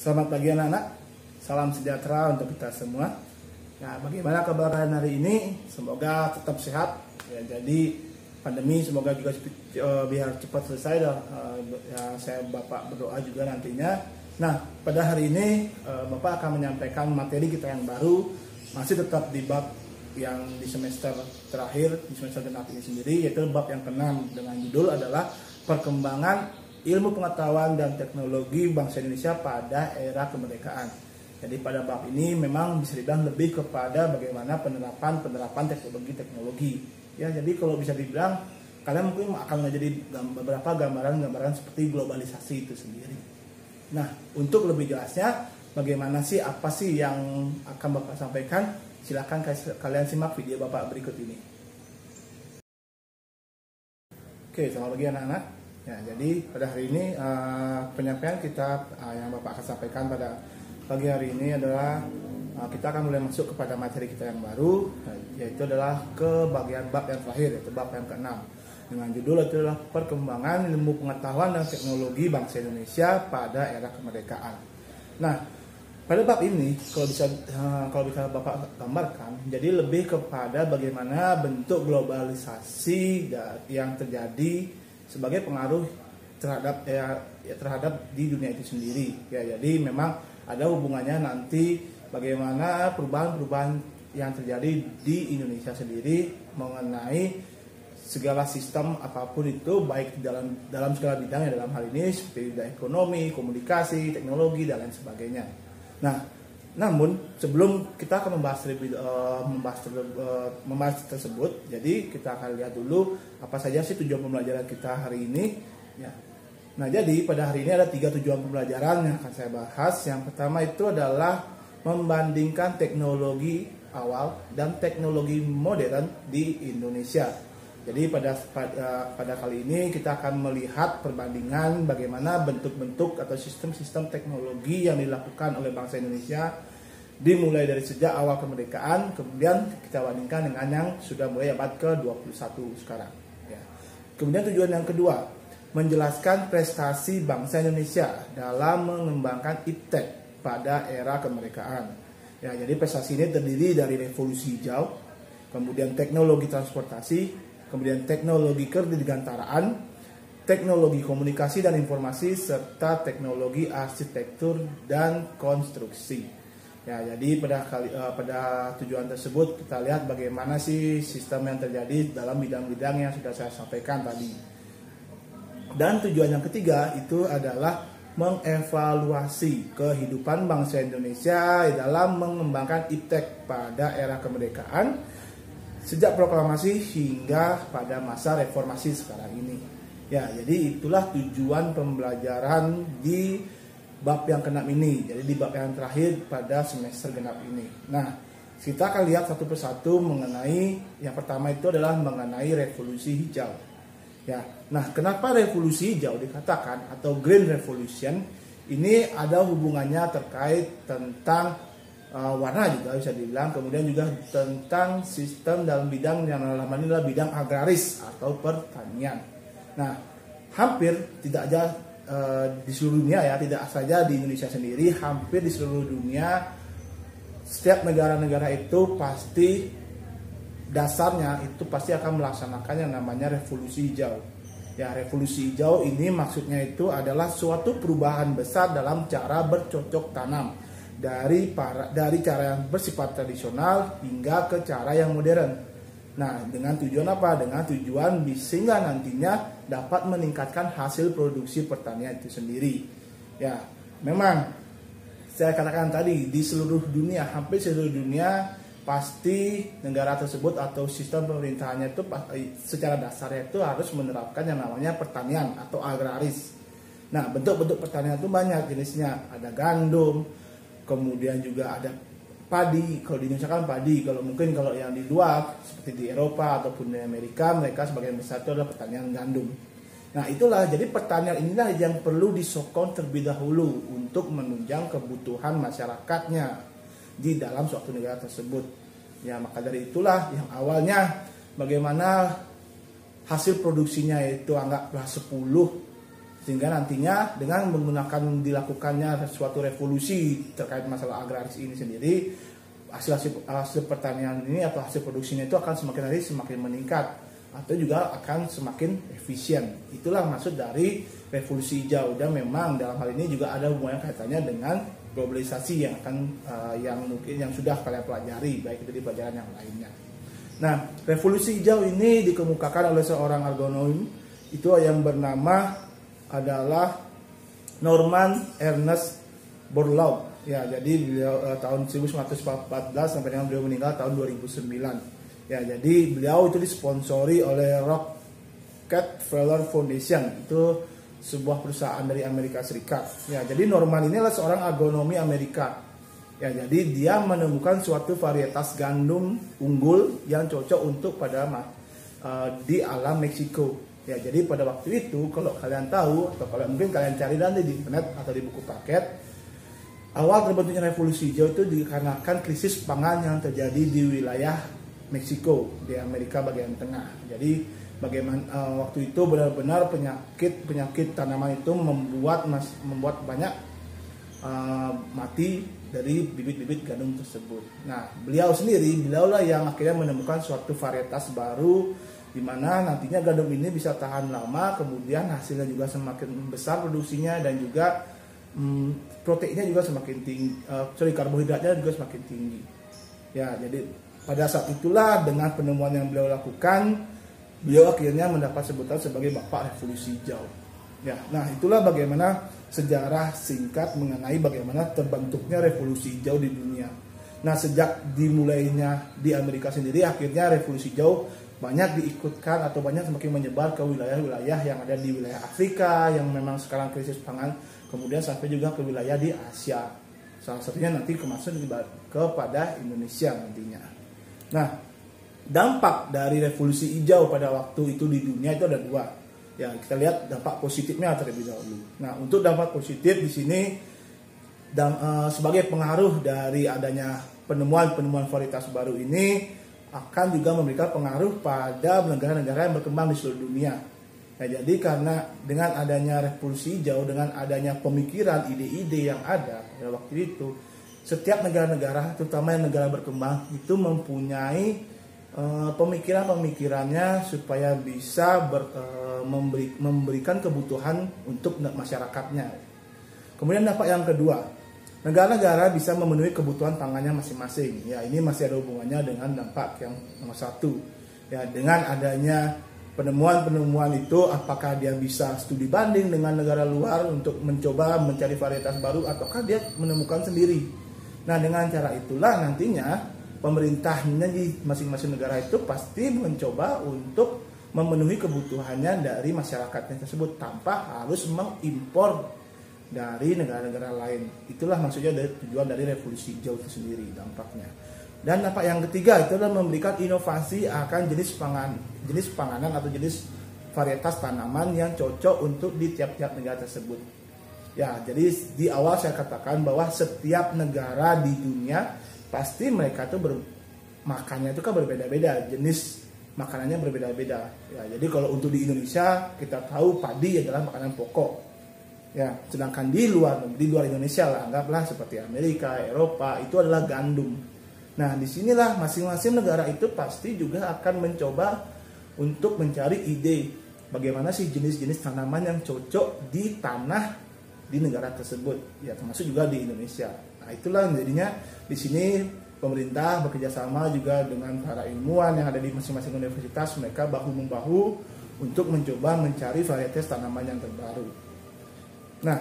Selamat pagi anak-anak, salam sejahtera untuk kita semua. Nah, bagaimana kabar hari ini? Semoga tetap sehat. Ya, jadi pandemi semoga juga biar cepat selesai. Ya, saya Bapak berdoa juga nantinya. Nah, pada hari ini Bapak akan menyampaikan materi kita yang baru, masih tetap di bab yang di semester terakhir, di semester genap ini sendiri, yaitu bab yang ke-6 dengan judul adalah perkembangan ilmu pengetahuan dan teknologi bangsa Indonesia pada era kemerdekaan. Jadi pada bab ini memang bisa dibilang lebih kepada bagaimana penerapan teknologi. Ya, jadi kalau bisa dibilang kalian mungkin akan menjadi beberapa gambaran seperti globalisasi itu sendiri. Nah, untuk lebih jelasnya bagaimana sih, apa sih yang akan Bapak sampaikan? Silakan kalian simak video Bapak berikut ini. Oke, selamat pagi anak-anak. Ya, jadi pada hari ini penyampaian kita yang Bapak akan sampaikan pada pagi hari ini adalah kita akan mulai masuk kepada materi kita yang baru, yaitu adalah ke bagian bab yang terakhir, yaitu bab yang ke-6 dengan judul itu adalah perkembangan ilmu pengetahuan dan teknologi bangsa Indonesia pada era kemerdekaan. Nah, pada bab ini kalau bisa Bapak gambarkan, jadi lebih kepada bagaimana bentuk globalisasi yang terjadi sebagai pengaruh terhadap di dunia itu sendiri. Ya, jadi memang ada hubungannya nanti bagaimana perubahan-perubahan yang terjadi di Indonesia sendiri mengenai segala sistem apapun itu, baik dalam segala bidang, ya, dalam hal ini seperti bidang ekonomi, komunikasi, teknologi dan lain sebagainya. Nah, namun sebelum kita akan membahas tersebut, jadi kita akan lihat dulu apa saja sih tujuan pembelajaran kita hari ini. Ya. Nah, jadi pada hari ini ada 3 tujuan pembelajaran yang akan saya bahas. Yang pertama itu adalah membandingkan teknologi awal dan teknologi modern di Indonesia. Jadi pada kali ini kita akan melihat perbandingan bagaimana bentuk-bentuk atau sistem-sistem teknologi yang dilakukan oleh bangsa Indonesia dimulai dari sejak awal kemerdekaan, kemudian kita bandingkan dengan yang sudah mulai abad ke-21 sekarang. Ya. Kemudian tujuan yang kedua, menjelaskan prestasi bangsa Indonesia dalam mengembangkan iptek pada era kemerdekaan. Ya, jadi prestasi ini terdiri dari revolusi hijau, kemudian teknologi transportasi, kemudian teknologi kedirgantaraan, teknologi komunikasi dan informasi, serta teknologi arsitektur dan konstruksi. Ya, jadi pada tujuan tersebut kita lihat bagaimana sih sistem yang terjadi dalam bidang-bidang yang sudah saya sampaikan tadi. Dan tujuan yang ketiga itu adalah mengevaluasi kehidupan bangsa Indonesia dalam mengembangkan iptek pada era kemerdekaan sejak proklamasi hingga pada masa reformasi sekarang ini. Ya, jadi itulah tujuan pembelajaran di bab yang ke-6 ini. Jadi di bab yang terakhir pada semester genap ini. Nah, kita akan lihat satu persatu mengenai yang pertama itu adalah mengenai revolusi hijau. Ya, nah kenapa revolusi hijau dikatakan atau Green Revolution? Ini ada hubungannya terkait tentang warna juga bisa dibilang, kemudian juga tentang sistem dalam bidang yang dalam ini adalah bidang agraris atau pertanian. Nah, hampir tidak aja di seluruh dunia, ya, tidak saja di Indonesia sendiri, hampir di seluruh dunia setiap negara-negara itu pasti dasarnya itu pasti akan melaksanakan yang namanya revolusi hijau. Ya, revolusi hijau ini maksudnya itu adalah suatu perubahan besar dalam cara bercocok tanam dari cara yang bersifat tradisional hingga ke cara yang modern. Nah, dengan tujuan apa? Dengan tujuan sehingga nantinya dapat meningkatkan hasil produksi pertanian itu sendiri. Ya, memang saya katakan tadi di seluruh dunia, hampir seluruh dunia pasti negara tersebut atau sistem pemerintahannya itu secara dasarnya itu harus menerapkan yang namanya pertanian atau agraris. Nah, bentuk-bentuk pertanian itu banyak jenisnya. Ada gandum, kemudian juga ada padi. Kalau di Indonesia kan padi, kalau yang di luar seperti di Eropa ataupun di Amerika, mereka sebagian besar itu adalah pertanian gandum. Nah, itulah, jadi pertanian inilah yang perlu disokong terlebih dahulu untuk menunjang kebutuhan masyarakatnya di dalam suatu negara tersebut. Ya, maka dari itulah yang awalnya bagaimana hasil produksinya itu anggaplah 10 Sehingga nantinya dengan menggunakan dilakukannya suatu revolusi terkait masalah agraris ini sendiri, hasil pertanian ini atau hasil produksinya itu akan semakin hari semakin meningkat atau juga akan semakin efisien. Itulah maksud dari revolusi hijau, dan memang dalam hal ini juga ada hubungan kaitannya dengan globalisasi yang mungkin yang sudah kalian pelajari, baik itu di pelajaran yang lainnya. Nah, revolusi hijau ini dikemukakan oleh seorang agronom itu yang bernama adalah Norman Ernest Borlaug. Ya, jadi beliau tahun 1914 sampai dengan beliau meninggal tahun 2009. Ya, jadi beliau itu disponsori oleh Rockefeller Foundation. Itu sebuah perusahaan dari Amerika Serikat. Ya, jadi Norman ini adalah seorang agronomi Amerika. Ya, jadi dia menemukan suatu varietas gandum unggul yang cocok untuk di alam Meksiko. Ya, jadi pada waktu itu kalau kalian tahu atau kalau mungkin kalian cari nanti di internet atau di buku paket, awal terbentuknya revolusi hijau itu dikarenakan krisis pangan yang terjadi di wilayah Meksiko di Amerika bagian tengah. Jadi bagaimana waktu itu benar-benar penyakit tanaman itu membuat banyak mati dari bibit-bibit gandum tersebut. Nah, beliaulah yang akhirnya menemukan suatu varietas baru di mana nantinya gandum ini bisa tahan lama, kemudian hasilnya juga semakin besar produksinya, dan juga proteinnya juga semakin tinggi, karbohidratnya juga semakin tinggi. Ya, jadi pada saat itulah dengan penemuan yang beliau lakukan, beliau akhirnya mendapat sebutan sebagai Bapak Revolusi Hijau. Ya, nah itulah bagaimana sejarah singkat mengenai bagaimana terbentuknya revolusi hijau di dunia. Nah, sejak dimulainya di Amerika sendiri, akhirnya revolusi hijau banyak diikutkan atau banyak semakin menyebar ke wilayah-wilayah yang ada di wilayah Afrika yang memang sekarang krisis pangan, kemudian sampai juga ke wilayah di Asia. Salah satunya nanti kemasuk kepada Indonesia nantinya. Nah, dampak dari revolusi hijau pada waktu itu di dunia itu ada dua. Ya, kita lihat dampak positifnya terlebih dahulu. Nah, untuk dampak positif di sini sebagai pengaruh dari adanya penemuan varietas baru ini akan juga memberikan pengaruh pada negara-negara yang berkembang di seluruh dunia. Nah, jadi karena dengan adanya revolusi hijau, dengan adanya pemikiran, ide-ide yang ada pada waktu itu, setiap negara-negara, terutama yang negara berkembang, itu mempunyai pemikirannya supaya bisa memberikan kebutuhan untuk masyarakatnya. Kemudian dampak yang kedua, negara-negara bisa memenuhi kebutuhan pangannya masing-masing. Ya, ini masih ada hubungannya dengan dampak yang nomor satu. Ya, dengan adanya penemuan itu, apakah dia bisa studi banding dengan negara luar untuk mencoba mencari varietas baru, ataukah dia menemukan sendiri. Nah, dengan cara itulah nantinya pemerintahnya di masing-masing negara itu pasti mencoba untuk memenuhi kebutuhannya dari masyarakatnya tersebut tanpa harus mengimpor dari negara-negara lain. Itulah maksudnya dari tujuan dari revolusi hijau itu sendiri, dampaknya. Dan dampak yang ketiga itu adalah memberikan inovasi akan jenis panganan atau jenis varietas tanaman yang cocok untuk di tiap-tiap negara tersebut. Ya, jadi di awal saya katakan bahwa setiap negara di dunia pasti mereka tuh makannya itu kan berbeda-beda, jenis makanannya berbeda-beda. Ya, jadi kalau untuk di Indonesia kita tahu padi adalah makanan pokok. Ya, sedangkan di luar Indonesia lah, anggaplah seperti Amerika, Eropa, itu adalah gandum. Nah, disinilah masing-masing negara itu pasti juga akan mencoba untuk mencari ide bagaimana sih jenis-jenis tanaman yang cocok di tanah di negara tersebut. Ya, termasuk juga di Indonesia. Nah, itulah jadinya di sini pemerintah bekerjasama juga dengan para ilmuwan yang ada di masing-masing universitas, mereka bahu-membahu untuk mencoba mencari varietas tanaman yang terbaru. Nah,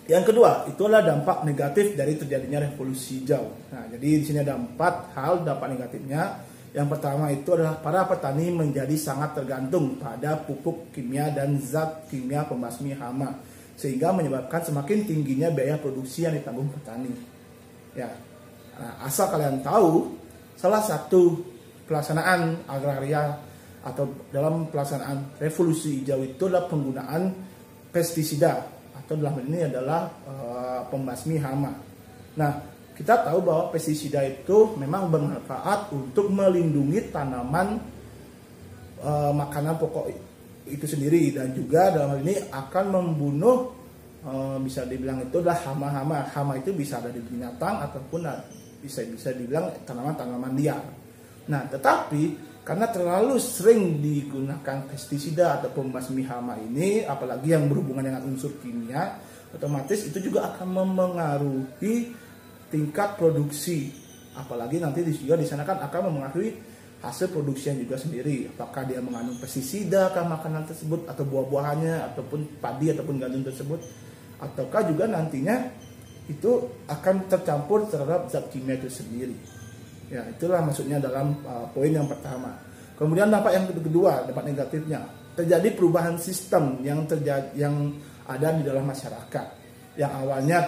yang kedua, itu adalah dampak negatif dari terjadinya revolusi hijau. Nah, jadi di sini ada 4 hal dampak negatifnya. Yang pertama itu adalah para petani menjadi sangat tergantung pada pupuk kimia dan zat kimia pembasmi hama, sehingga menyebabkan semakin tingginya biaya produksi yang ditanggung petani. Ya, nah, asal kalian tahu, salah satu pelaksanaan agraria atau dalam pelaksanaan revolusi hijau itu adalah penggunaan pestisida, atau dalam hal ini adalah pembasmi hama. Nah, kita tahu bahwa pestisida itu memang bermanfaat untuk melindungi tanaman makanan pokok itu sendiri, dan juga dalam hal ini akan membunuh bisa dibilang itu adalah hama-hama. Hama itu bisa ada di binatang ataupun bisa dibilang tanaman-tanaman liar. Nah, tetapi karena terlalu sering digunakan pestisida atau pembasmi hama ini, apalagi yang berhubungan dengan unsur kimia, otomatis itu juga akan memengaruhi tingkat produksi. Apalagi nanti juga di sana kan akan memengaruhi hasil produksinya juga sendiri. Apakah dia mengandung pestisida kah makanan tersebut, atau buah-buahannya, ataupun padi ataupun gandum tersebut, ataukah juga nantinya itu akan tercampur terhadap zat kimia itu sendiri. Ya, itulah maksudnya dalam poin yang pertama. Kemudian dampak yang kedua, dampak negatifnya, terjadi perubahan sistem yang ada di dalam masyarakat. Yang awalnya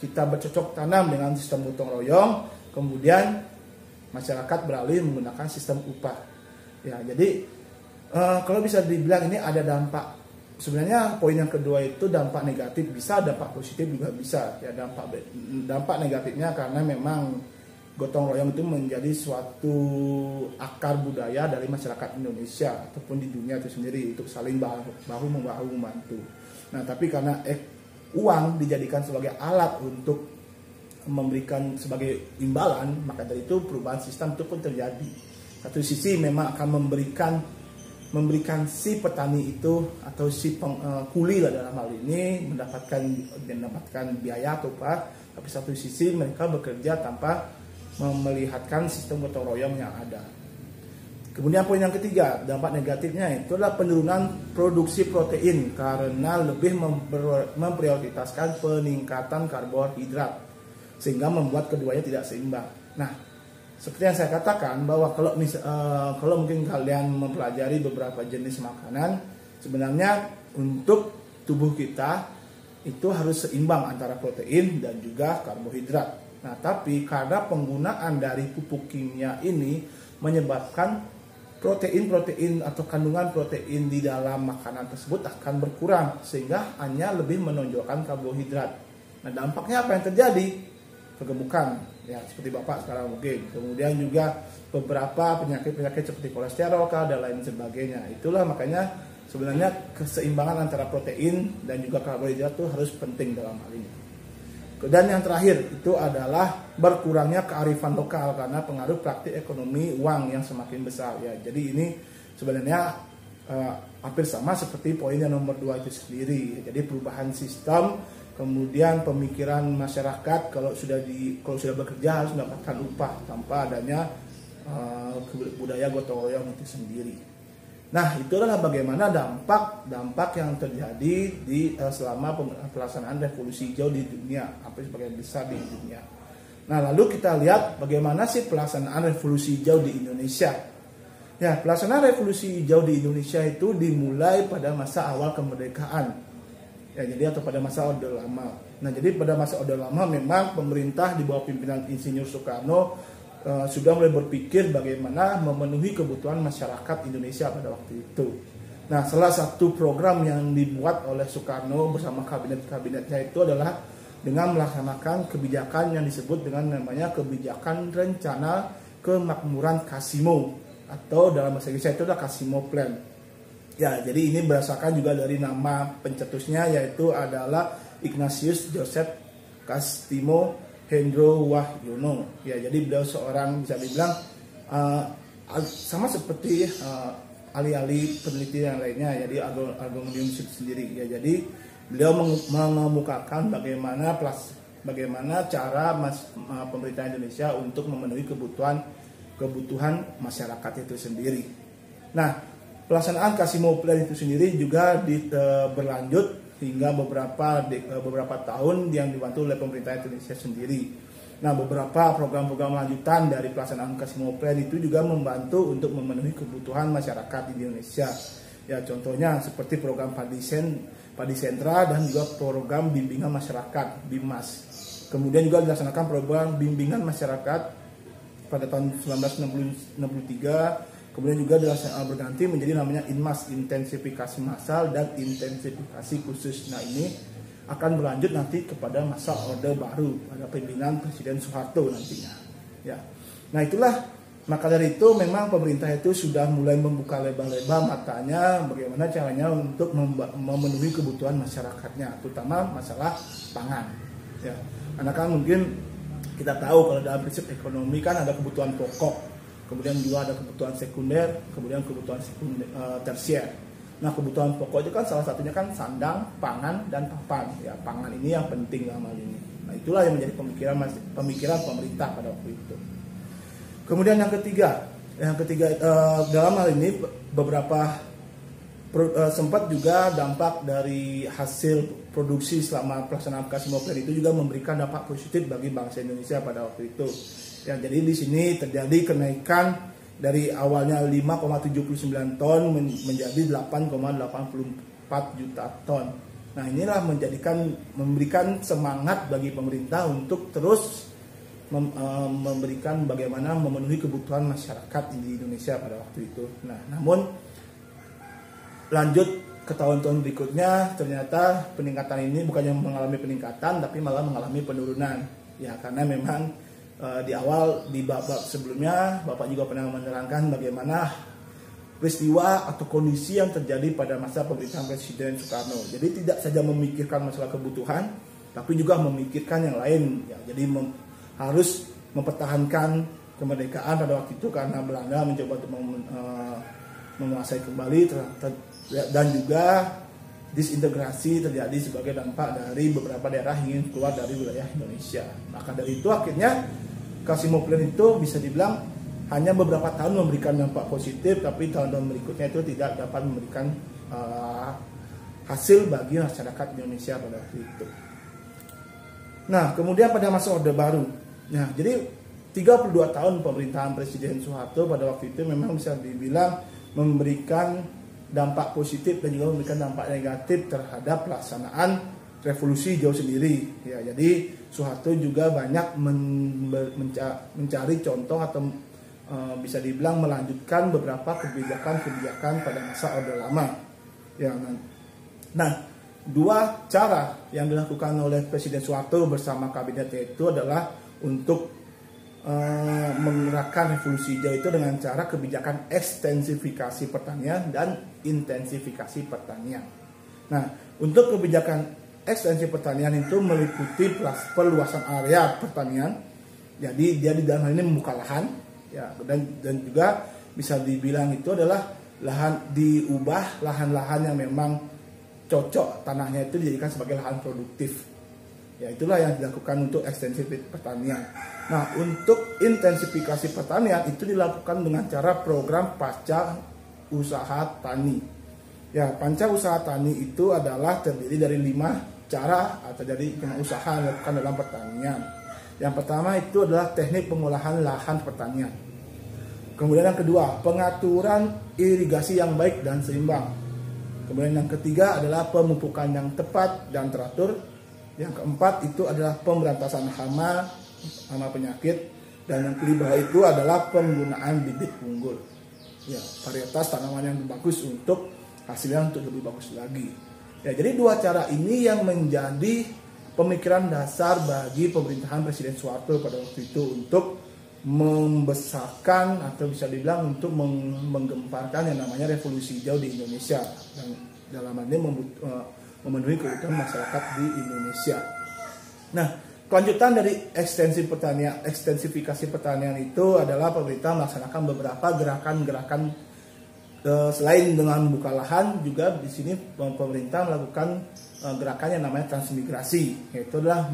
kita bercocok tanam dengan sistem gotong royong, kemudian masyarakat beralih menggunakan sistem upah. Ya, jadi kalau bisa dibilang ini ada dampak. Sebenarnya poin yang kedua itu dampak negatif bisa, dampak positif juga bisa. Ya, dampak negatifnya karena memang gotong royong itu menjadi suatu akar budaya dari masyarakat Indonesia ataupun di dunia itu sendiri, untuk saling bahu membantu. Nah, tapi karena uang dijadikan sebagai alat untuk memberikan sebagai imbalan, maka dari itu perubahan sistem itu pun terjadi. Satu sisi memang akan memberikan si petani itu atau si kuli lah dalam hal ini mendapatkan biaya atau apa, tapi satu sisi mereka bekerja tanpa melihatkan sistem gotong royong yang ada. Kemudian poin yang ketiga, dampak negatifnya itu adalah penurunan produksi protein karena lebih memprioritaskan peningkatan karbohidrat, sehingga membuat keduanya tidak seimbang. Nah, seperti yang saya katakan bahwa kalau mungkin kalian mempelajari beberapa jenis makanan, sebenarnya untuk tubuh kita itu harus seimbang antara protein dan juga karbohidrat. Nah, tapi karena penggunaan dari pupuk kimia ini menyebabkan protein atau kandungan protein di dalam makanan tersebut akan berkurang, sehingga hanya lebih menonjolkan karbohidrat. Nah, dampaknya apa yang terjadi? Kegemukan, ya seperti Bapak sekarang mungkin. Kemudian juga beberapa penyakit seperti kolesterol dan lain sebagainya. Itulah makanya sebenarnya keseimbangan antara protein dan juga karbohidrat itu harus penting dalam hal ini. Dan yang terakhir itu adalah berkurangnya kearifan lokal karena pengaruh praktik ekonomi uang yang semakin besar. Ya, jadi ini sebenarnya hampir sama seperti poin yang nomor 2 itu sendiri. Jadi perubahan sistem, kemudian pemikiran masyarakat kalau sudah bekerja harus mendapatkan upah tanpa adanya budaya gotong royong itu sendiri. Nah, itu adalah bagaimana dampak yang terjadi selama pelaksanaan revolusi hijau di dunia, hampir sebagian besar di dunia. Nah, lalu kita lihat bagaimana sih pelaksanaan revolusi hijau di Indonesia. Ya, pelaksanaan revolusi hijau di Indonesia itu dimulai pada masa awal kemerdekaan. Ya, jadi atau pada masa Orde Lama. Nah, jadi pada masa Orde Lama memang pemerintah di bawah pimpinan Insinyur Soekarno sudah mulai berpikir bagaimana memenuhi kebutuhan masyarakat Indonesia pada waktu itu. Nah, salah satu program yang dibuat oleh Soekarno bersama kabinet-kabinetnya itu adalah dengan melaksanakan kebijakan yang disebut dengan namanya kebijakan rencana kemakmuran Kasimo, atau dalam bahasa Inggris itu adalah Kasimo Plan. Ya, jadi ini berdasarkan juga dari nama pencetusnya, yaitu adalah Ignatius Joseph Kasimo Hendro Wahyono. Ya, jadi beliau seorang bisa dibilang sama seperti ahli-ahli peneliti yang lainnya, jadi agronomium sendiri. Ya, jadi beliau mengemukakan bagaimana cara pemerintah Indonesia untuk memenuhi kebutuhan masyarakat itu sendiri. Nah, pelaksanaan Kasimo Plan itu sendiri juga berlanjut hingga beberapa tahun yang dibantu oleh pemerintah Indonesia sendiri. Nah, beberapa program-program lanjutan dari pelaksanaan Kasimo Plan itu juga membantu untuk memenuhi kebutuhan masyarakat di Indonesia. Ya, contohnya seperti program Padi Sentra dan juga program bimbingan masyarakat BIMAS. Kemudian juga dilaksanakan program bimbingan masyarakat pada tahun 1963. Kemudian juga berganti menjadi namanya INMAS, intensifikasi massal dan intensifikasi khusus. Nah, ini akan berlanjut nanti kepada masa Orde Baru pada pimpinan Presiden Soeharto nantinya. Ya, nah itulah Maka dari itu memang pemerintah itu sudah mulai membuka lebar-lebar matanya bagaimana caranya untuk memenuhi kebutuhan masyarakatnya, terutama masalah pangan. Ya, karena kan mungkin kita tahu kalau dalam prinsip ekonomi kan ada kebutuhan pokok, kemudian juga ada kebutuhan sekunder, kemudian kebutuhan tersier. Nah, kebutuhan pokok itu kan salah satunya kan sandang, pangan, dan papan. Ya, pangan ini yang penting dalam hal ini. Nah, itulah yang menjadi pemikiran pemerintah pada waktu itu. Kemudian yang ketiga dalam hal ini beberapa sempat juga dampak dari hasil produksi selama pelaksanaan Kasimo Plan itu juga memberikan dampak positif bagi bangsa Indonesia pada waktu itu. Ya, jadi di sini terjadi kenaikan dari awalnya 5,79 ton menjadi 8,84 juta ton. Nah, inilah memberikan semangat bagi pemerintah untuk terus memberikan bagaimana memenuhi kebutuhan masyarakat di Indonesia pada waktu itu. Nah, namun lanjut ke tahun-tahun berikutnya ternyata peningkatan ini bukannya mengalami peningkatan tapi malah mengalami penurunan. Ya, karena memang di awal di babak sebelumnya Bapak juga pernah menerangkan bagaimana peristiwa atau kondisi yang terjadi pada masa pemerintahan Presiden Soekarno. Jadi tidak saja memikirkan masalah kebutuhan tapi juga memikirkan yang lain. Ya, jadi harus mempertahankan kemerdekaan pada waktu itu karena Belanda mencoba untuk menguasai kembali dan juga disintegrasi terjadi sebagai dampak dari beberapa daerah ingin keluar dari wilayah Indonesia. Maka dari itu akhirnya Kasimo Plan itu bisa dibilang hanya beberapa tahun memberikan dampak positif, tapi tahun-tahun berikutnya itu tidak dapat memberikan hasil bagi masyarakat Indonesia pada waktu itu. Nah, kemudian pada masa Orde Baru. Nah, jadi 32 tahun pemerintahan Presiden Soeharto pada waktu itu memang bisa dibilang memberikan dampak positif dan juga memberikan dampak negatif terhadap pelaksanaan revolusi hijau sendiri. Ya, jadi Soeharto juga banyak mencari contoh atau bisa dibilang melanjutkan beberapa kebijakan-kebijakan pada masa Orde Lama. Ya, nah, dua cara yang dilakukan oleh Presiden Soeharto bersama kabinetnya itu adalah untuk menggerakkan revolusi hijau itu dengan cara kebijakan ekstensifikasi pertanian dan intensifikasi pertanian. Nah, untuk kebijakan ekstensi pertanian itu meliputi perluasan area pertanian. Jadi dia di dalam hal ini membuka lahan, ya, dan juga bisa dibilang itu adalah diubah lahan-lahan yang memang cocok tanahnya itu dijadikan sebagai lahan produktif. Ya, itulah yang dilakukan untuk ekstensi pertanian. Nah, untuk intensifikasi pertanian itu dilakukan dengan cara program pasca usaha tani. Ya, pasca usaha tani itu adalah terdiri dari 5 cara atau dari 5 usaha yang dilakukan dalam pertanian. Yang pertama itu adalah teknik pengolahan lahan pertanian. Kemudian yang kedua, pengaturan irigasi yang baik dan seimbang. Kemudian yang ketiga adalah pemupukan yang tepat dan teratur. Yang keempat itu adalah pemberantasan hama penyakit, dan yang kelima itu adalah penggunaan bibit unggul. Ya, varietas tanaman yang bagus untuk hasilnya untuk lebih bagus lagi. Ya, jadi dua cara ini yang menjadi pemikiran dasar bagi pemerintahan Presiden Soeharto pada waktu itu untuk membesarkan atau bisa dibilang untuk menggemparkan yang namanya revolusi hijau di Indonesia, dan dalam hal ini memenuhi kebutuhan masyarakat di Indonesia. Nah, kelanjutan dari ekstensifikasi pertanian itu adalah pemerintah melaksanakan beberapa gerakan-gerakan selain dengan membuka lahan, juga di sini pemerintah melakukan gerakan yang namanya transmigrasi, yaitu adalah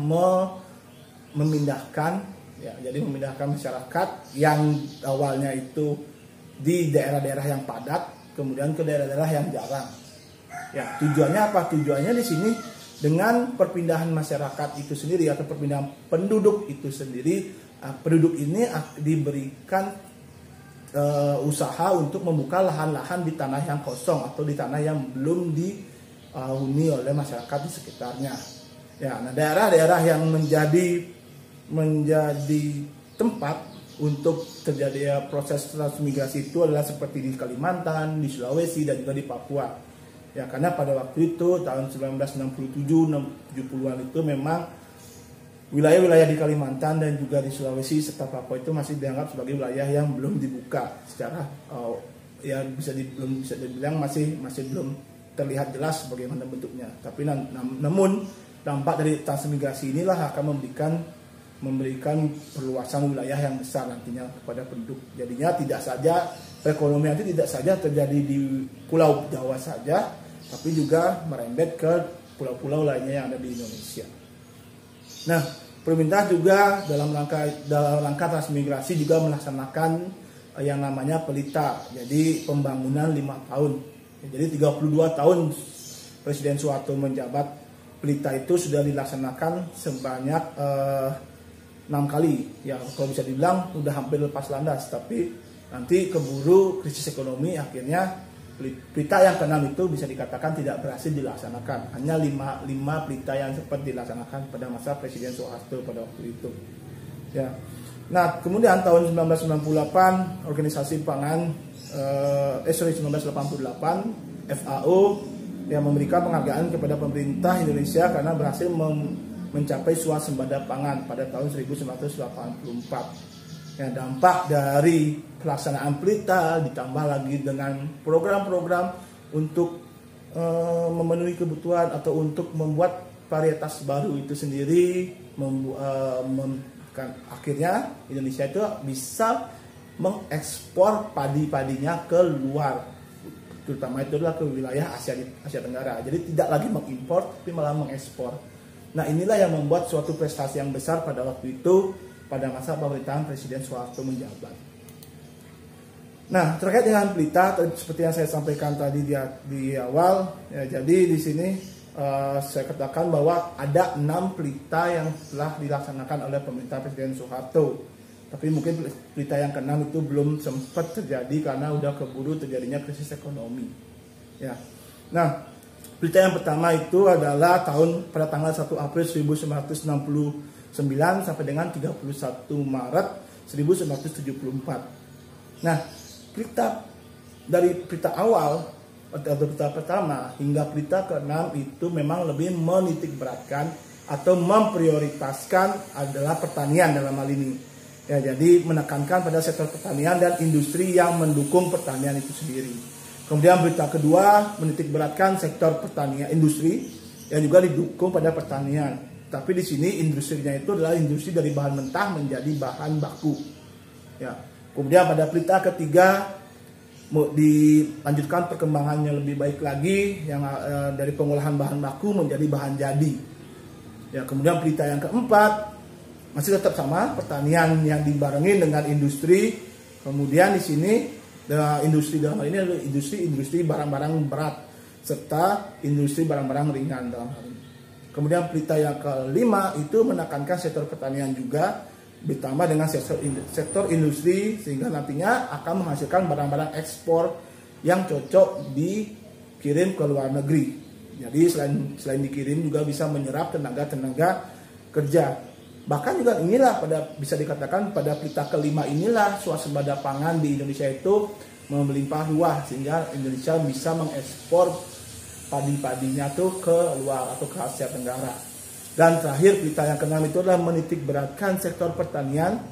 memindahkan, ya, jadi memindahkan masyarakat yang awalnya itu di daerah-daerah yang padat kemudian ke daerah-daerah yang jarang. Ya, tujuannya apa? Tujuannya di sini dengan perpindahan masyarakat itu sendiri atau perpindahan penduduk itu sendiri, penduduk ini diberikan usaha untuk membuka lahan-lahan di tanah yang kosong atau di tanah yang belum dihuni oleh masyarakat di sekitarnya. Ya, nah daerah-daerah yang menjadi tempat untuk terjadi proses transmigrasi itu adalah seperti di Kalimantan, di Sulawesi, dan juga di Papua. Ya, karena pada waktu itu tahun 1967-70-an itu memang wilayah-wilayah di Kalimantan dan juga di Sulawesi serta Papua itu masih dianggap sebagai wilayah yang belum dibuka secara ya belum bisa dibilang masih belum terlihat jelas bagaimana bentuknya. Tapi namun dampak dari transmigrasi inilah akan memberikan perluasan wilayah yang besar nantinya kepada penduduk. Jadinya tidak saja perekonomian itu tidak saja terjadi di Pulau Jawa saja, tapi juga merembet ke pulau-pulau lainnya yang ada di Indonesia. Nah, pemerintah juga dalam rangka transmigrasi juga melaksanakan yang namanya pelita. Jadi pembangunan 5 tahun. Jadi 32 tahun Presiden Soeharto menjabat, pelita itu sudah dilaksanakan sebanyak 6 kali. Ya, kalau bisa dibilang sudah hampir lepas landas, tapi nanti keburu krisis ekonomi, akhirnya pelita yang ke-6 itu bisa dikatakan tidak berhasil dilaksanakan. Hanya 5 pelita yang sempat dilaksanakan pada masa Presiden Soeharto pada waktu itu. Ya. Nah, kemudian tahun 1998 organisasi pangan 1988 FAO yang memberikan penghargaan kepada pemerintah Indonesia karena berhasil mencapai swasembada pangan pada tahun 1984. Ya, dampak dari pelaksanaan pelita ditambah lagi dengan program-program untuk memenuhi kebutuhan atau untuk membuat varietas baru itu sendiri, akhirnya Indonesia itu bisa mengekspor padi-padinya ke luar, terutama itu adalah ke wilayah Asia Tenggara. Jadi tidak lagi mengimpor tapi malah mengekspor. Nah, inilah yang membuat suatu prestasi yang besar pada waktu itu pada masa pemerintahan Presiden Soeharto menjabat. Nah, terkait dengan pelita seperti yang saya sampaikan tadi di awal, ya, jadi di sini saya katakan bahwa ada 6 pelita yang telah dilaksanakan oleh pemerintah Presiden Soeharto. Tapi mungkin pelita yang ke-6 itu belum sempat terjadi karena udah keburu terjadinya krisis ekonomi. Ya. Nah, pelita yang pertama itu adalah pada tanggal 1 April 1969 sampai dengan 31 Maret 1974. Nah, dari pelita awal atau pelita pertama hingga pelita ke-6 itu memang lebih menitik beratkan atau memprioritaskan adalah pertanian dalam hal ini. Ya, jadi menekankan pada sektor pertanian dan industri yang mendukung pertanian itu sendiri. Kemudian berita kedua menitik beratkan sektor pertanian, industri yang juga didukung pada pertanian. Tapi di sini industrinya itu adalah industri dari bahan mentah menjadi bahan baku. Ya. Kemudian pada pelita ketiga dilanjutkan perkembangannya lebih baik lagi yang dari pengolahan bahan baku menjadi bahan jadi. Ya, kemudian pelita yang keempat masih tetap sama, pertanian yang dibarengi dengan industri. Kemudian di sini industri dalam hal ini adalah industri barang-barang berat serta industri barang-barang ringan dalam hal ini. Kemudian pelita yang kelima itu menekankan sektor pertanian juga ditambah dengan sektor industri sehingga nantinya akan menghasilkan barang-barang ekspor yang cocok dikirim ke luar negeri. Jadi selain dikirim juga bisa menyerap tenaga kerja. Bahkan juga inilah bisa dikatakan pada pelita kelima inilah swasembada pangan di Indonesia itu melimpah ruah sehingga Indonesia bisa mengekspor padi-padinya tuh ke luar atau ke Asia Tenggara. Dan terakhir pelita yang ke-6 itu adalah menitik beratkan sektor pertanian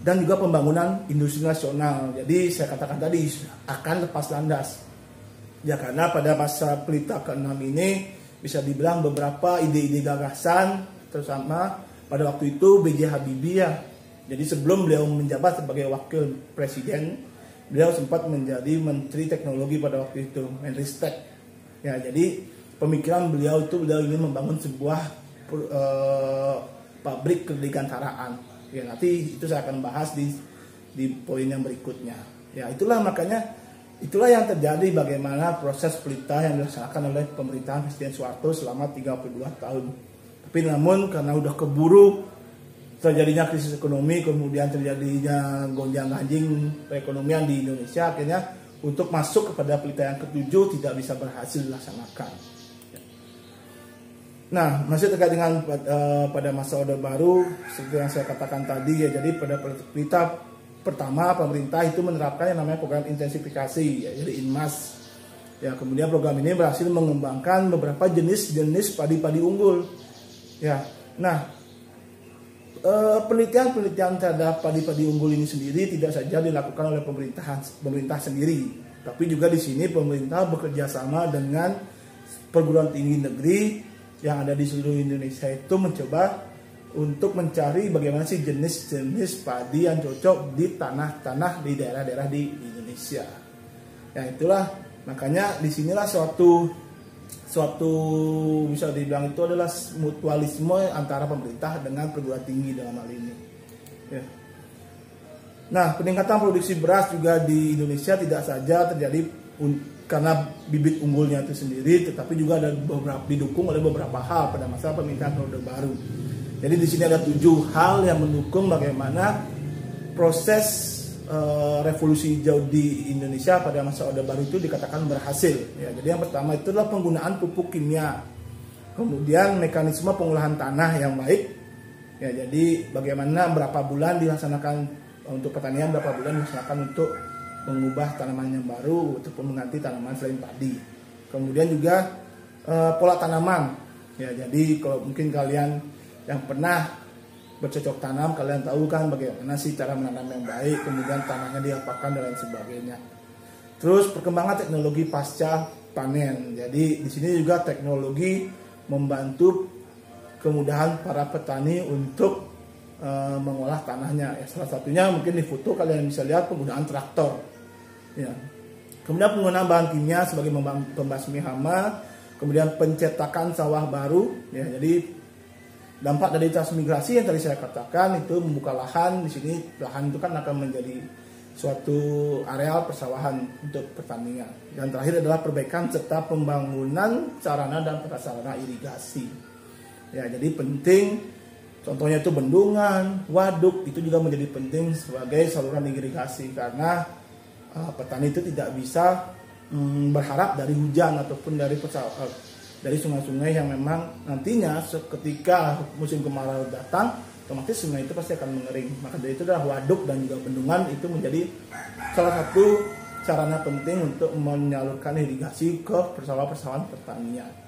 dan juga pembangunan industri nasional. Jadi saya katakan tadi akan lepas landas. Ya, karena pada masa pelita ke-6 ini bisa dibilang beberapa ide-ide gagasan terutama pada waktu itu B.J. Habibie ya. Jadi sebelum beliau menjabat sebagai wakil presiden, beliau sempat menjadi menteri teknologi pada waktu itu, Menristek. Ya, jadi pemikiran beliau ingin membangun sebuah pabrik kedirgantaraan. Ya, nanti itu saya akan bahas di poin yang berikutnya. Ya, itulah yang terjadi bagaimana proses pelita yang dilaksanakan oleh pemerintahan Presiden Soeharto selama 32 tahun. Tapi namun karena udah keburu terjadinya krisis ekonomi, kemudian terjadinya gonjang-ganjing perekonomian di Indonesia, akhirnya untuk masuk kepada pelita yang ke-7 tidak bisa berhasil dilaksanakan. Nah, masih terkait dengan pada masa Orde Baru, seperti yang saya katakan tadi ya, jadi pada pelita pertama pemerintah itu menerapkan yang namanya program intensifikasi, ya, jadi INMAS. Ya, kemudian program ini berhasil mengembangkan beberapa jenis padi-padi unggul. Ya, nah penelitian terhadap padi-padi unggul ini sendiri tidak saja dilakukan oleh pemerintah sendiri, tapi juga di sini pemerintah bekerja sama dengan perguruan tinggi negeri yang ada di seluruh Indonesia itu mencoba untuk mencari bagaimana sih jenis-jenis padi yang cocok di tanah-tanah di daerah-daerah di Indonesia. Ya itulah makanya disinilah suatu bisa dibilang itu adalah mutualisme antara pemerintah dengan perguruan tinggi dalam hal ini. Ya. Nah, peningkatan produksi beras juga di Indonesia tidak saja terjadi karena bibit unggulnya itu sendiri, tetapi juga didukung oleh beberapa hal pada masa pemerintahan Orde Baru. Jadi di sini ada 7 hal yang mendukung bagaimana proses revolusi hijau di Indonesia pada masa Orde Baru itu dikatakan berhasil. Ya, jadi yang pertama itu adalah penggunaan pupuk kimia, kemudian mekanisme pengolahan tanah yang baik. Ya, jadi bagaimana berapa bulan dilaksanakan untuk pertanian, berapa bulan dilaksanakan untuk mengubah tanaman yang baru ataupun mengganti tanaman selain padi. Kemudian juga pola tanaman. Ya, jadi kalau mungkin kalian yang pernah bercocok tanam, kalian tahu kan bagaimana sih cara menanam yang baik, kemudian tanahnya diapakan dan lain sebagainya. Terus perkembangan teknologi pasca panen. Jadi di sini juga teknologi membantu kemudahan para petani untuk mengolah tanahnya. Ya, salah satunya mungkin di foto kalian bisa lihat penggunaan traktor. Ya. Kemudian penggunaan bahan kimia sebagai pembasmi hama, kemudian pencetakan sawah baru. Ya, jadi dampak dari transmigrasi yang tadi saya katakan itu membuka lahan. Di sini lahan itu kan akan menjadi suatu areal persawahan untuk pertanian. Dan terakhir adalah perbaikan serta pembangunan sarana dan prasarana irigasi. Ya, jadi penting. Contohnya itu bendungan, waduk itu juga menjadi penting sebagai saluran irigasi karena petani itu tidak bisa berharap dari hujan ataupun dari sungai-sungai yang memang nantinya ketika musim kemarau datang, otomatis sungai itu pasti akan mengering. Maka dari itu adalah waduk dan juga bendungan itu menjadi salah satu sarana penting untuk menyalurkan irigasi ke persawahan pertanian.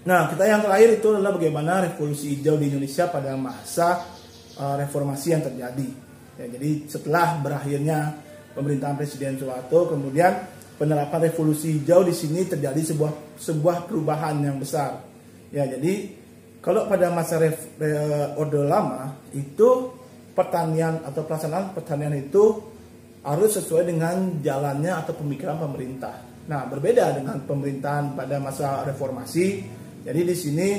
Nah, kita yang terakhir itu adalah bagaimana revolusi hijau di Indonesia pada masa reformasi yang terjadi. Ya, jadi setelah berakhirnya pemerintahan Presiden Soeharto, kemudian penerapan revolusi hijau di sini terjadi sebuah perubahan yang besar. Ya, jadi kalau pada masa Orde Lama itu pertanian atau pelaksanaan pertanian itu harus sesuai dengan jalannya atau pemikiran pemerintah. Nah, berbeda dengan pemerintahan pada masa reformasi. Jadi di sini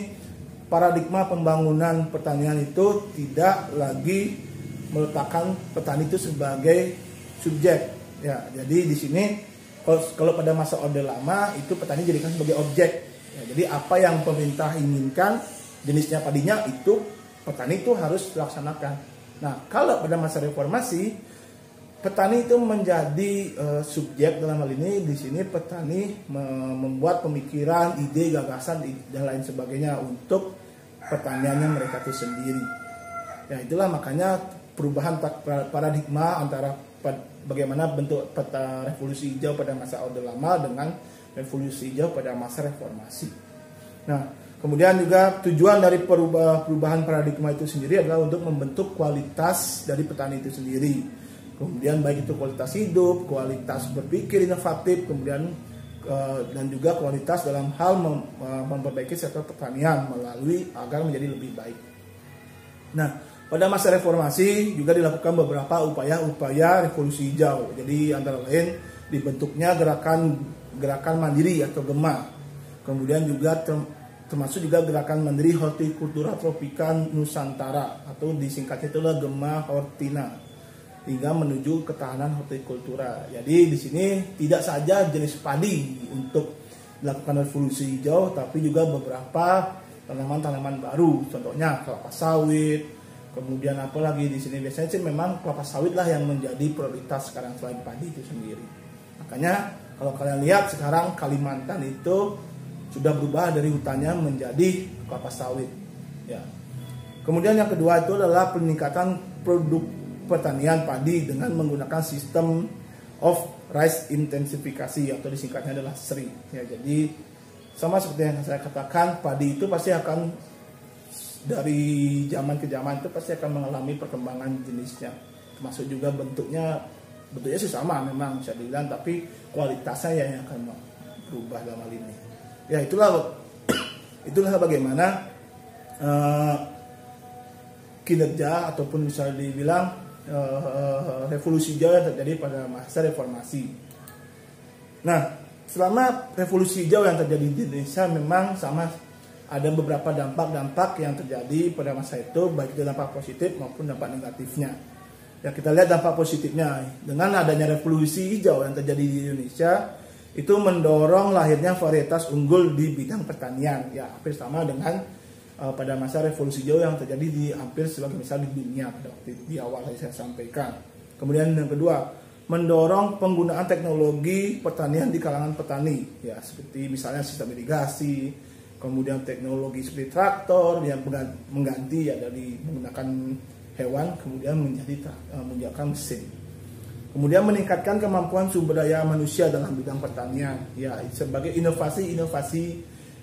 paradigma pembangunan pertanian itu tidak lagi meletakkan petani itu sebagai subjek. Ya, jadi di sini kalau pada masa Orde Lama itu petani jadikan sebagai objek. Ya, jadi apa yang pemerintah inginkan, jenisnya padinya itu petani itu harus dilaksanakan. Nah, kalau pada masa reformasi petani itu menjadi subjek dalam hal ini. Di sini petani membuat pemikiran, ide, gagasan dan lain sebagainya untuk pertaniannya mereka itu sendiri. Ya, itulah makanya perubahan paradigma antara bagaimana bentuk peta revolusi hijau pada masa Orde Lama dengan revolusi hijau pada masa reformasi. Nah, kemudian juga tujuan dari perubahan paradigma itu sendiri adalah untuk membentuk kualitas dari petani itu sendiri. Kemudian baik itu kualitas hidup, kualitas berpikir inovatif, kemudian dan juga kualitas dalam hal memperbaiki sektor pertanian melalui agar menjadi lebih baik. Nah, pada masa reformasi juga dilakukan beberapa upaya revolusi hijau. Jadi antara lain dibentuknya gerakan mandiri atau GEMA. Kemudian juga termasuk juga gerakan mandiri hortikultura tropika Nusantara atau disingkatnya itulah GEMA Hortina, hingga menuju ketahanan hortikultura. Jadi di sini tidak saja jenis padi untuk dilakukan revolusi hijau, tapi juga beberapa tanaman-tanaman baru. Contohnya kelapa sawit. Kemudian apa lagi di sini biasanya sih memang kelapa sawit lah yang menjadi prioritas sekarang selain padi itu sendiri. Makanya kalau kalian lihat sekarang Kalimantan itu sudah berubah dari hutannya menjadi kelapa sawit. Ya. Kemudian yang kedua itu adalah peningkatan produk pertanian padi dengan menggunakan sistem of rice intensifikasi atau disingkatnya adalah SRI. Ya, jadi sama seperti yang saya katakan, padi itu pasti akan dari zaman ke zaman itu pasti akan mengalami perkembangan jenisnya, termasuk juga bentuknya sih sama memang bisa dibilang, tapi kualitasnya yang akan berubah dalam hal ini. Ya itulah bagaimana kinerja ataupun bisa dibilang revolusi hijau yang terjadi pada masa reformasi. Nah, selama revolusi hijau yang terjadi di Indonesia memang sama ada beberapa dampak-dampak yang terjadi pada masa itu, baik itu dampak positif maupun dampak negatifnya. Ya, kita lihat dampak positifnya. Dengan adanya revolusi hijau yang terjadi di Indonesia, itu mendorong lahirnya varietas unggul di bidang pertanian. Ya, hampir sama dengan pada masa revolusi hijau yang terjadi di hampir sebagai misal di dunia pada waktu di awal saya sampaikan. Kemudian yang kedua, mendorong penggunaan teknologi pertanian di kalangan petani. Ya, seperti misalnya sistem irigasi, kemudian teknologi seperti traktor yang mengganti ya dari menggunakan hewan kemudian menjadi menggunakan mesin. Kemudian meningkatkan kemampuan sumber daya manusia dalam bidang pertanian. Ya, sebagai inovasi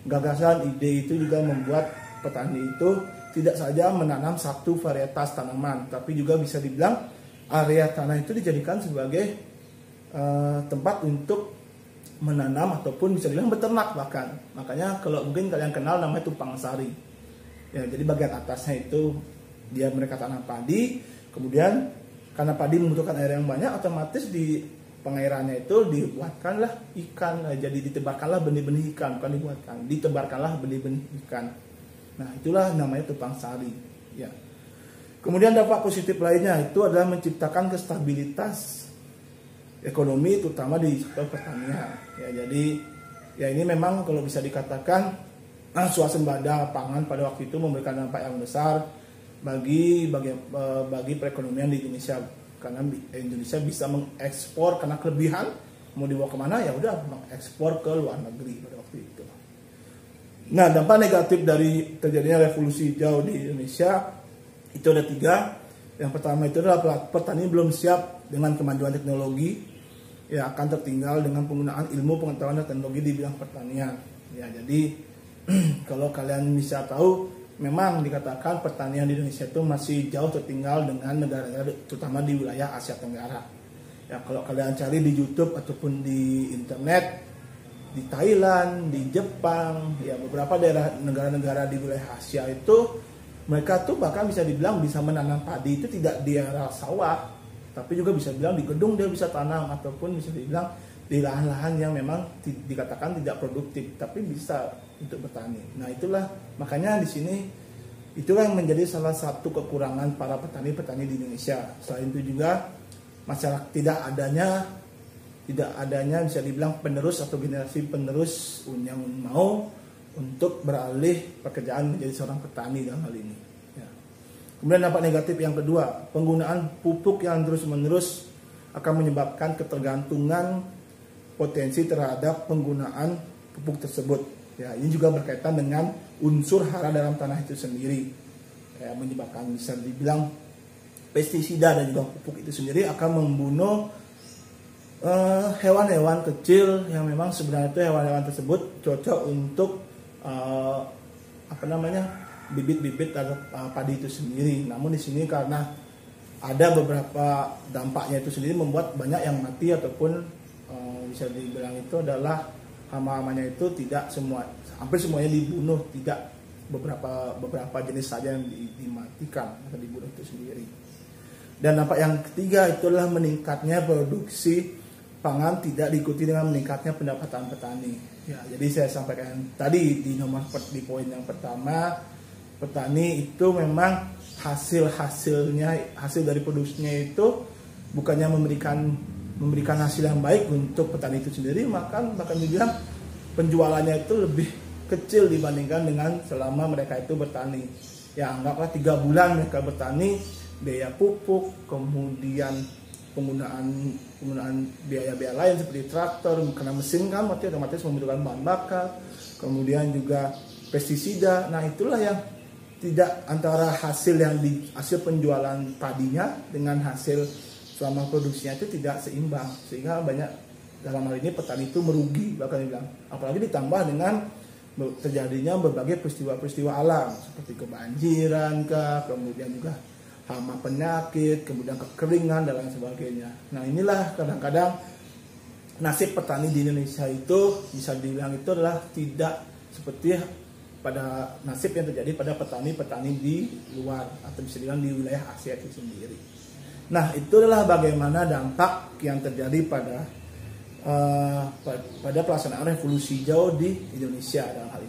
gagasan ide itu juga membuat petani itu tidak saja menanam satu varietas tanaman, tapi juga bisa dibilang area tanah itu dijadikan sebagai tempat untuk menanam ataupun bisa dibilang beternak bahkan. Makanya kalau mungkin kalian kenal namanya tumpang sari. Ya, jadi bagian atasnya itu mereka tanam padi, kemudian karena padi membutuhkan air yang banyak, otomatis di pengairannya itu dibuatkanlah ikan, jadi ditebarkanlah benih-benih ikan, bukan dibuatkan, ditebarkanlah benih-benih ikan. Nah, itulah namanya tumpang sari. Ya. Kemudian dampak positif lainnya itu adalah menciptakan kestabilitas ekonomi terutama di sektor pertanian. Ya, jadi ya ini memang kalau bisa dikatakan swasembada pangan pada waktu itu memberikan dampak yang besar bagi perekonomian di Indonesia, karena Indonesia bisa mengekspor karena kelebihan, mau dibawa kemana ya udah mengekspor ke luar negeri pada waktu itu. Nah, dampak negatif dari terjadinya revolusi hijau di Indonesia itu ada 3. Yang pertama itu adalah petani belum siap dengan kemajuan teknologi, ya akan tertinggal dengan penggunaan ilmu pengetahuan dan teknologi di bidang pertanian. Ya, jadi kalau kalian bisa tahu, memang dikatakan pertanian di Indonesia itu masih jauh tertinggal dengan negara-negara terutama di wilayah Asia Tenggara. Ya, kalau kalian cari di YouTube ataupun di internet, di Thailand, di Jepang, ya beberapa negara-negara di wilayah Asia itu mereka tuh bahkan bisa dibilang bisa menanam padi itu tidak di area sawah, tapi juga bisa dibilang di gedung dia bisa tanam, ataupun bisa dibilang di lahan-lahan yang memang dikatakan tidak produktif tapi bisa untuk bertani. Nah, itulah makanya di sini itulah yang menjadi salah satu kekurangan para petani-petani di Indonesia. Selain itu juga masyarakat tidak adanya bisa dibilang penerus atau generasi penerus yang mau untuk beralih pekerjaan menjadi seorang petani dalam hal ini. Ya. Kemudian dampak negatif yang kedua, penggunaan pupuk yang terus-menerus akan menyebabkan ketergantungan potensi terhadap penggunaan pupuk tersebut. Ya, ini juga berkaitan dengan unsur hara dalam tanah itu sendiri. Ya, menyebabkan bisa dibilang pestisida dan juga pupuk itu sendiri akan membunuh hewan-hewan kecil yang memang sebenarnya itu hewan-hewan tersebut cocok untuk bibit-bibit atau padi itu sendiri. Namun di sini karena ada beberapa dampaknya itu sendiri membuat banyak yang mati ataupun bisa dibilang itu adalah hama-hamanya itu tidak hampir semuanya dibunuh, tidak beberapa jenis saja yang dimatikan atau dibunuh itu sendiri. Dan dampak yang ketiga itu adalah meningkatnya produksi pangan tidak diikuti dengan meningkatnya pendapatan petani. Ya, jadi saya sampaikan tadi di poin yang pertama, petani itu memang hasil dari produksinya itu bukannya memberikan hasil yang baik untuk petani itu sendiri, bahkan dibilang penjualannya itu lebih kecil dibandingkan dengan selama mereka itu bertani. Ya, anggaplah 3 bulan mereka bertani, biaya pupuk, kemudian penggunaan biaya-biaya lain seperti traktor, karena mesin kan otomatis membutuhkan bahan bakar, kemudian juga pestisida. Nah, itulah yang tidak antara hasil penjualan padinya dengan hasil selama produksinya itu tidak seimbang, sehingga banyak dalam hal ini petani itu merugi bahkan dibilang. Apalagi ditambah dengan terjadinya berbagai peristiwa-peristiwa alam seperti kebanjiran, kemudian juga hama penyakit, kemudian kekeringan dan lain sebagainya. Nah inilah kadang-kadang nasib petani di Indonesia itu bisa dibilang itu adalah tidak seperti pada nasib yang terjadi pada petani-petani di luar atau bisa dibilang di wilayah Asia itu sendiri. Nah itu adalah bagaimana dampak yang terjadi pada pelaksanaan revolusi hijau di Indonesia dalam hal